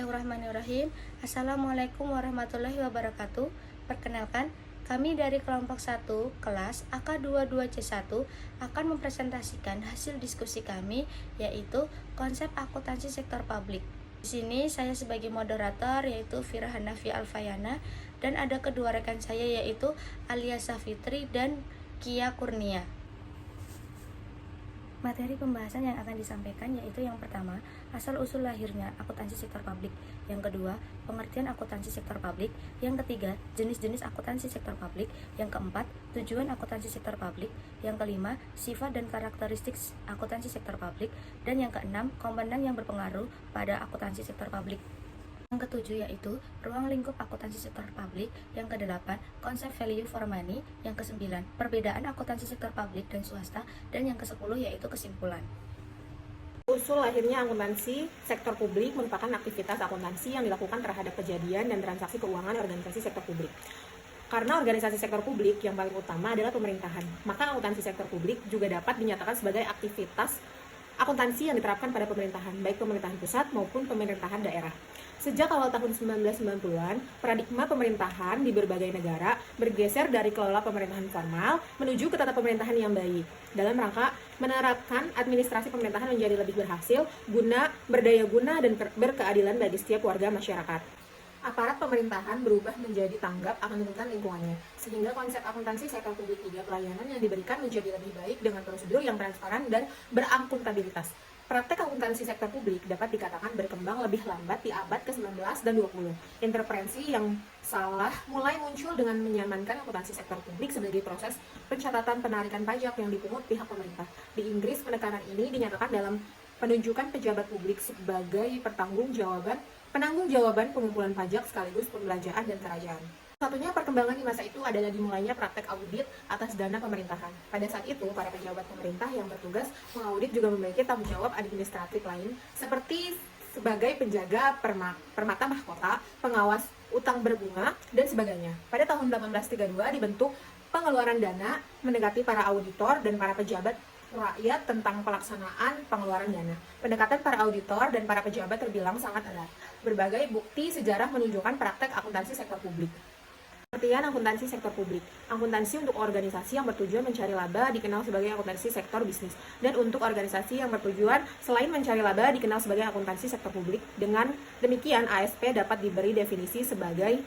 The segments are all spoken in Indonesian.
Bismillahirrahmanirrahim. Assalamualaikum warahmatullahi wabarakatuh. Perkenalkan, kami dari kelompok 1 kelas AK22C1 akan mempresentasikan hasil diskusi kami, yaitu konsep akuntansi sektor publik. Di sini saya sebagai moderator yaitu Fira Hanafi Alfayana, dan ada kedua rekan saya yaitu Alia Safitri dan Kia Kurnia. Materi pembahasan yang akan disampaikan yaitu yang pertama, asal-usul lahirnya akuntansi sektor publik. Yang kedua, pengertian akuntansi sektor publik. Yang ketiga, jenis-jenis akuntansi sektor publik. Yang keempat, tujuan akuntansi sektor publik. Yang kelima, sifat dan karakteristik akuntansi sektor publik. Dan yang keenam, komponen yang berpengaruh pada akuntansi sektor publik. Yang ketujuh yaitu ruang lingkup akuntansi sektor publik. Yang kedelapan, konsep value for money. Yang kesembilan, perbedaan akuntansi sektor publik dan swasta. Dan yang kesepuluh yaitu kesimpulan. Usul lahirnya akuntansi sektor publik merupakan aktivitas akuntansi yang dilakukan terhadap kejadian dan transaksi keuangan organisasi sektor publik. Karena organisasi sektor publik yang paling utama adalah pemerintahan, maka akuntansi sektor publik juga dapat dinyatakan sebagai aktivitas akuntansi yang diterapkan pada pemerintahan, baik pemerintahan pusat maupun pemerintahan daerah. Sejak awal tahun 1990-an, paradigma pemerintahan di berbagai negara bergeser dari kelola pemerintahan formal menuju ke tata pemerintahan yang baik, dalam rangka menerapkan administrasi pemerintahan menjadi lebih berhasil, guna berdaya guna dan berkeadilan bagi setiap warga masyarakat. Aparat pemerintahan berubah menjadi tanggap akan tuntutan lingkungannya, sehingga konsep akuntansi sektor publik 3 pelayanan yang diberikan menjadi lebih baik dengan prosedur yang transparan dan berakuntabilitas. Praktek akuntansi sektor publik dapat dikatakan berkembang lebih lambat di abad ke-19 dan 20. Interferensi yang salah mulai muncul dengan menyamankan akuntansi sektor publik sebagai proses pencatatan penarikan pajak yang dipungut pihak pemerintah. Di Inggris, penekanan ini dinyatakan dalam penunjukan pejabat publik sebagai penanggung jawaban pengumpulan pajak sekaligus pembelanjaan dan kerajaan. Satunya perkembangan di masa itu adalah dimulainya praktek audit atas dana pemerintahan. Pada saat itu, para pejabat pemerintah yang bertugas mengaudit juga memiliki tanggung jawab administratif lain, seperti sebagai penjaga permata mahkota, pengawas utang berbunga, dan sebagainya. Pada tahun 1832 dibentuk pengeluaran dana mendekati para auditor dan para pejabat rakyat tentang pelaksanaan pengeluaran dana. Pendekatan para auditor dan para pejabat terbilang sangat erat. Berbagai bukti sejarah menunjukkan praktek akuntansi sektor publik. Pengertian akuntansi sektor publik. Akuntansi untuk organisasi yang bertujuan mencari laba dikenal sebagai akuntansi sektor bisnis. Dan untuk organisasi yang bertujuan selain mencari laba dikenal sebagai akuntansi sektor publik. Dengan demikian, ASP dapat diberi definisi sebagai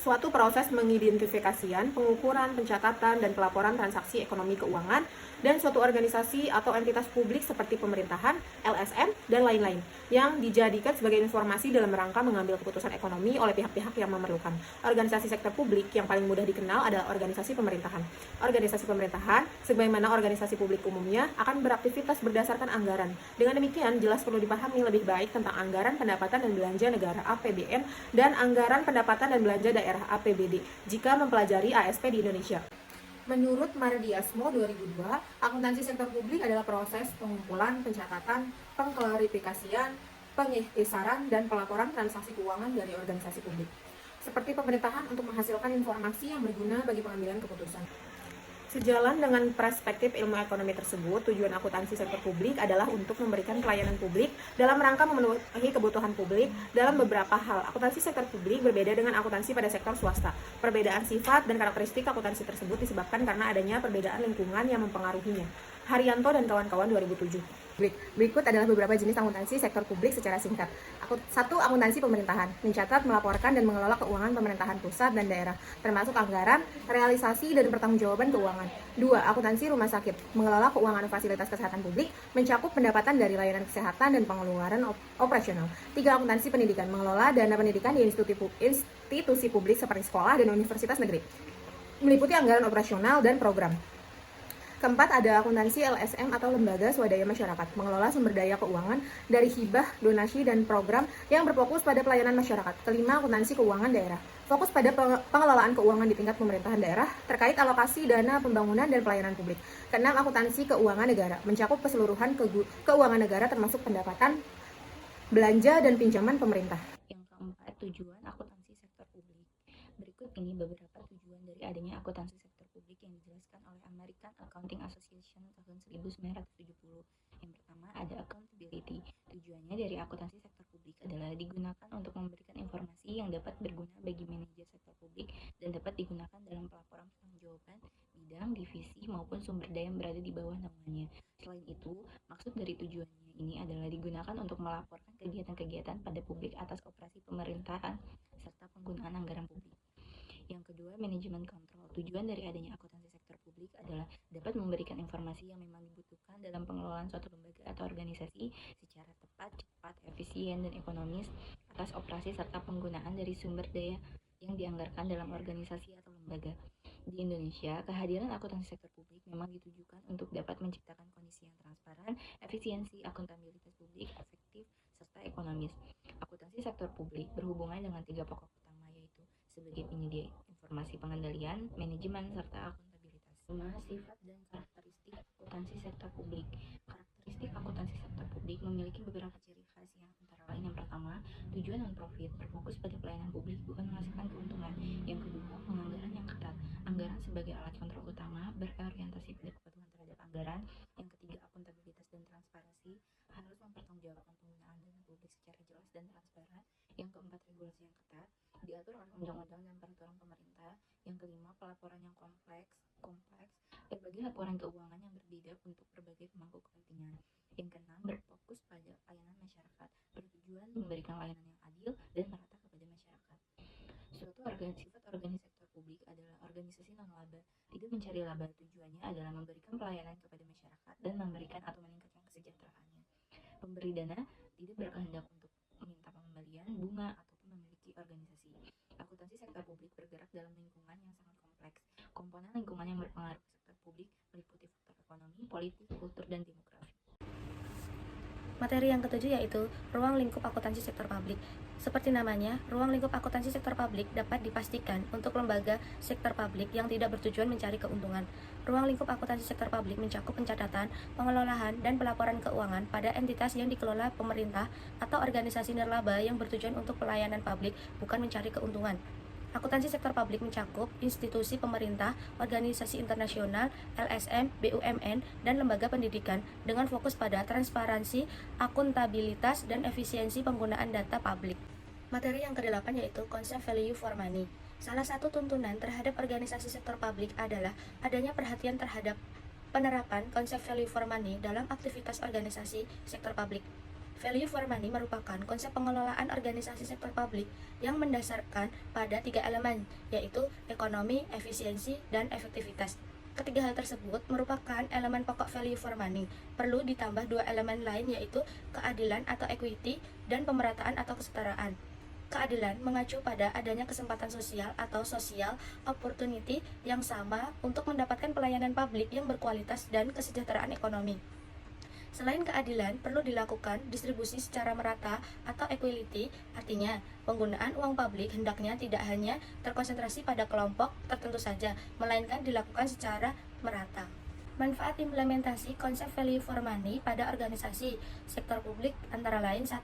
suatu proses mengidentifikasian, pengukuran, pencatatan, dan pelaporan transaksi ekonomi keuangan, dan suatu organisasi atau entitas publik seperti pemerintahan, LSM, dan lain-lain, yang dijadikan sebagai informasi dalam rangka mengambil keputusan ekonomi oleh pihak-pihak yang memerlukan. Organisasi sektor publik yang paling mudah dikenal adalah organisasi pemerintahan. Organisasi pemerintahan, sebagaimana organisasi publik umumnya, akan beraktivitas berdasarkan anggaran. Dengan demikian, jelas perlu dipahami lebih baik tentang anggaran pendapatan dan belanja negara (APBN) dan anggaran pendapatan dan belanja daerah (APBD) jika mempelajari ASP di Indonesia. Menurut Mardiasmo 2002, akuntansi sektor publik adalah proses pengumpulan, pencatatan, pengklarifikasian, pengikhtisaran, dan pelaporan transaksi keuangan dari organisasi publik, seperti pemerintahan, untuk menghasilkan informasi yang berguna bagi pengambilan keputusan. Sejalan dengan perspektif ilmu ekonomi tersebut, tujuan akuntansi sektor publik adalah untuk memberikan pelayanan publik dalam rangka memenuhi kebutuhan publik dalam beberapa hal. Akuntansi sektor publik berbeda dengan akuntansi pada sektor swasta. Perbedaan sifat dan karakteristik akuntansi tersebut disebabkan karena adanya perbedaan lingkungan yang mempengaruhinya. Haryanto dan kawan-kawan 2007. Berikut adalah beberapa jenis akuntansi sektor publik secara singkat. 1. Akuntansi pemerintahan, mencatat, melaporkan, dan mengelola keuangan pemerintahan pusat dan daerah, termasuk anggaran, realisasi, dan pertanggungjawaban keuangan. 2. Akuntansi rumah sakit, mengelola keuangan fasilitas kesehatan publik, mencakup pendapatan dari layanan kesehatan dan pengeluaran operasional. 3. Akuntansi pendidikan, mengelola dana pendidikan di institusi publik seperti sekolah dan universitas negeri, meliputi anggaran operasional dan program. Keempat, ada akuntansi LSM atau lembaga swadaya masyarakat, mengelola sumber daya keuangan dari hibah, donasi, dan program yang berfokus pada pelayanan masyarakat. Kelima, akuntansi keuangan daerah, fokus pada pengelolaan keuangan di tingkat pemerintahan daerah terkait alokasi dana pembangunan dan pelayanan publik. Keenam, akuntansi keuangan negara, mencakup keseluruhan keuangan negara termasuk pendapatan, belanja, dan pinjaman pemerintah. Yang keempat, tujuan akuntansi sektor publik. Berikut ini beberapa tujuan dari adanya akuntansi sektor publik yang dijelaskan oleh American Accounting Association tahun 1970. Yang pertama, ada accountability. Tujuannya dari akuntansi sektor publik adalah digunakan untuk memberikan informasi yang dapat berguna bagi manajer sektor publik dan dapat digunakan dalam pelaporan pertanggungjawaban bidang, divisi, maupun sumber daya yang berada di bawah naungannya. Selain itu, maksud dari tujuannya ini adalah digunakan untuk melaporkan kegiatan-kegiatan pada publik atas operasi pemerintahan serta penggunaan anggaran publik. Yang kedua, manajemen kontrol. Tujuan dari adanya akuntansi sektor publik adalah dapat memberikan informasi yang memang dibutuhkan dalam pengelolaan suatu lembaga atau organisasi secara tepat, cepat, efisien, dan ekonomis atas operasi serta penggunaan dari sumber daya yang dianggarkan dalam organisasi atau lembaga. Di Indonesia, kehadiran akuntansi sektor publik memang ditujukan untuk dapat menciptakan kondisi yang transparan, efisiensi, akuntabilitas publik, efektif, serta ekonomis. Akuntansi sektor publik berhubungan dengan 3 pokok utama, yaitu sebagai penyedia informasi pengendalian, manajemen, serta akuntabilitas. 5. Sifat dan karakteristik akuntansi sektor publik. Karakteristik akuntansi sektor publik memiliki beberapa ciri khas yang antara lain yang pertama, tujuan non-profit, berfokus pada pelayanan publik bukan menghasilkan keuntungan. Yang kedua, penganggaran yang ketat. Anggaran sebagai alat kontrol utama, berorientasi pada kepatuhan terhadap anggaran. Yang ketiga, akuntabilitas dan transparansi, harus mempertanggungjawabkan penggunaan dana publik secara jelas dan transparan. Yang keempat, regulasi yang ketat, diatur oleh undang-undang dan peraturan pemerintah. Yang kelima, pelaporan yang kompleks, berbagai laporan keuangan yang berbeda untuk berbagai pemangku kepentingan. Yang keenam, berfokus pada pelayanan masyarakat, bertujuan memberikan layanan yang adil dan merata kepada masyarakat. Suatu sifat organisasi sektor publik adalah organisasi non-laba, tidak mencari laba. Tujuannya adalah memberikan pelayanan kepada masyarakat dan memberikan atau meningkatkan kesejahteraannya. Pemberi dana tidak berkehendak untuk meminta pengembalian bunga ataupun memiliki organisasi. Akuntansi sektor publik bergerak dalam lingkungan yang sangat kompleks. Komponen lingkungan yang berpengaruh ke sektor publik meliputi faktor ekonomi, politik, kultur, dan demografi. Materi yang ketujuh yaitu ruang lingkup akuntansi sektor publik. Seperti namanya, ruang lingkup akuntansi sektor publik dapat dipastikan untuk lembaga sektor publik yang tidak bertujuan mencari keuntungan. Ruang lingkup akuntansi sektor publik mencakup pencatatan, pengelolaan, dan pelaporan keuangan pada entitas yang dikelola pemerintah atau organisasi nirlaba yang bertujuan untuk pelayanan publik, bukan mencari keuntungan. Akuntansi sektor publik mencakup institusi pemerintah, organisasi internasional, LSM, BUMN, dan lembaga pendidikan dengan fokus pada transparansi, akuntabilitas, dan efisiensi penggunaan data publik. Materi yang ke-8 yaitu konsep value for money. Salah satu tuntunan terhadap organisasi sektor publik adalah adanya perhatian terhadap penerapan konsep value for money dalam aktivitas organisasi sektor publik. Value for money merupakan konsep pengelolaan organisasi sektor publik yang mendasarkan pada 3 elemen, yaitu ekonomi, efisiensi, dan efektivitas. Ketiga hal tersebut merupakan elemen pokok value for money. Perlu ditambah 2 elemen lain, yaitu keadilan atau equity dan pemerataan atau kesetaraan. Keadilan mengacu pada adanya kesempatan sosial atau social opportunity yang sama untuk mendapatkan pelayanan publik yang berkualitas dan kesejahteraan ekonomi. Selain keadilan, perlu dilakukan distribusi secara merata atau equality, artinya penggunaan uang publik hendaknya tidak hanya terkonsentrasi pada kelompok tertentu saja, melainkan dilakukan secara merata. Manfaat implementasi konsep value for money pada organisasi sektor publik antara lain 1.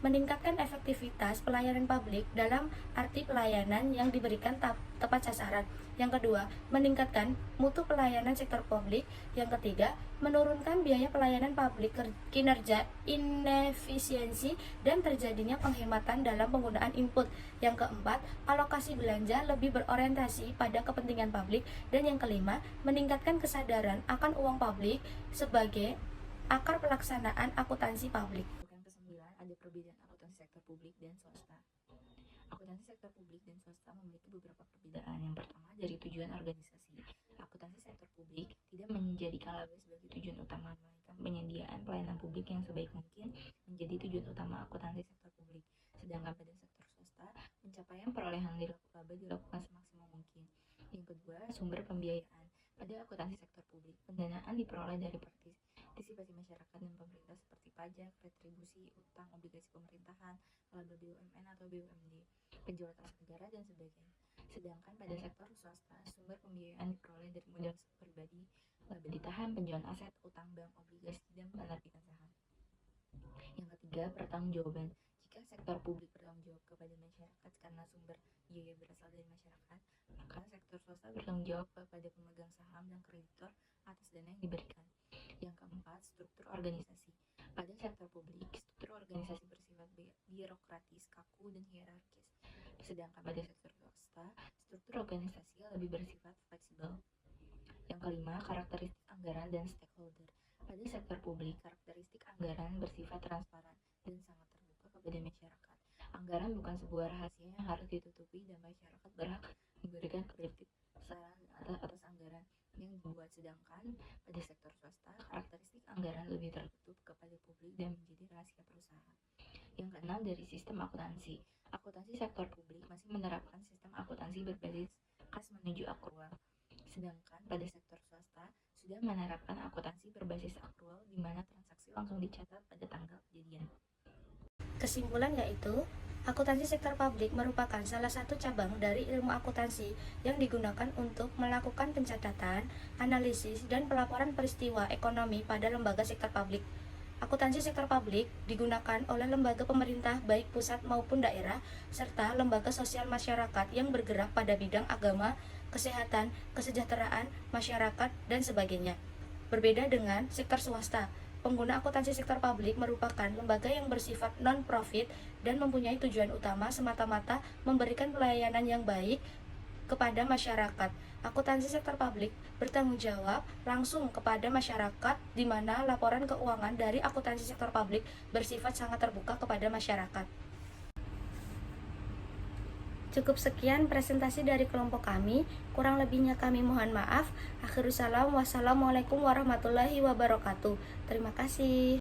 Meningkatkan efektivitas pelayanan publik dalam arti pelayanan yang diberikan tepat sasaran. Yang kedua, meningkatkan mutu pelayanan sektor publik. Yang ketiga, menurunkan biaya pelayanan publik, kinerja inefisiensi, dan terjadinya penghematan dalam penggunaan input. Yang keempat, alokasi belanja lebih berorientasi pada kepentingan publik. Dan yang kelima, meningkatkan kesadaran akan uang publik sebagai akar pelaksanaan akuntansi publik. Yang ke-9, ada perbedaan akuntansi sektor publik dan swasta. Akuntansi sektor publik dan swasta memiliki beberapa perbedaan. Yang pertama, dari tujuan organisasi. Akuntansi sektor publik tidak menjadikan laba sebagai tujuan utama, melainkan penyediaan pelayanan publik yang sebaik mungkin menjadi tujuan utama akuntansi sektor publik. Sedangkan pada sektor swasta, pencapaian perolehan laba dilakukan semaksimal mungkin. Yang kedua, sumber pembiayaan. Pada akuntansi sektor publik, pendanaan diperoleh dari partisipasi masyarakat dan pemerintah seperti pajak, retribusi, utang, obligasi pemerintahan, laba BUMN atau BUMD, penjualan aset negara, dan sebagainya. Sedangkan pada sektor swasta, sumber pembiayaan diperoleh dari modal pribadi, laba ditahan, penjualan aset, utang bank, obligasi, dan penerbitan saham. Yang ketiga, pertanggungjawaban. Jika sektor publik bertanggung jawab kepada masyarakat karena sumber biaya berasal dari masyarakat, maka sektor swasta bertanggung jawab kepada pemegang saham dan kreditor atas dana yang diberikan. Yang keempat, struktur organisasi. Pada sektor publik, struktur organisasi bersifat birokratis, kaku, dan hierarkis. Sedangkan pada sektor swasta, struktur organisasi lebih bersifat fleksibel. Yang kelima, karakteristik anggaran dan stakeholder. Pada sektor publik, karakteristik anggaran bersifat transparan dan sangat terbuka kepada masyarakat. Anggaran bukan sebuah rahasia yang harus ditutupi dan masyarakat berhak memberikan kritik, saran atas anggaran yang dibuat. Sedangkan pada sektor swasta, karakteristik anggaran lebih tertutup kepada publik dan menjadi rahasia perusahaan. Yang keenam, dari sistem akuntansi. Akuntansi sektor publik masih menerapkan sistem akuntansi berbasis kas menuju akrual. Sedangkan pada sektor swasta sudah menerapkan akuntansi berbasis akrual di mana transaksi langsung dicatat pada tanggal kejadian. Kesimpulan yaitu, akuntansi sektor publik merupakan salah satu cabang dari ilmu akuntansi yang digunakan untuk melakukan pencatatan, analisis, dan pelaporan peristiwa ekonomi pada lembaga sektor publik. Akuntansi sektor publik digunakan oleh lembaga pemerintah baik pusat maupun daerah, serta lembaga sosial masyarakat yang bergerak pada bidang agama, kesehatan, kesejahteraan, masyarakat, dan sebagainya. Berbeda dengan sektor swasta, pengguna akuntansi sektor publik merupakan lembaga yang bersifat non-profit dan mempunyai tujuan utama semata-mata memberikan pelayanan yang baik kepada masyarakat. Akuntansi sektor publik bertanggung jawab langsung kepada masyarakat, di mana laporan keuangan dari akuntansi sektor publik bersifat sangat terbuka kepada masyarakat. Cukup sekian presentasi dari kelompok kami, kurang lebihnya kami mohon maaf. Akhirus salam, wassalamualaikum warahmatullahi wabarakatuh. Terima kasih.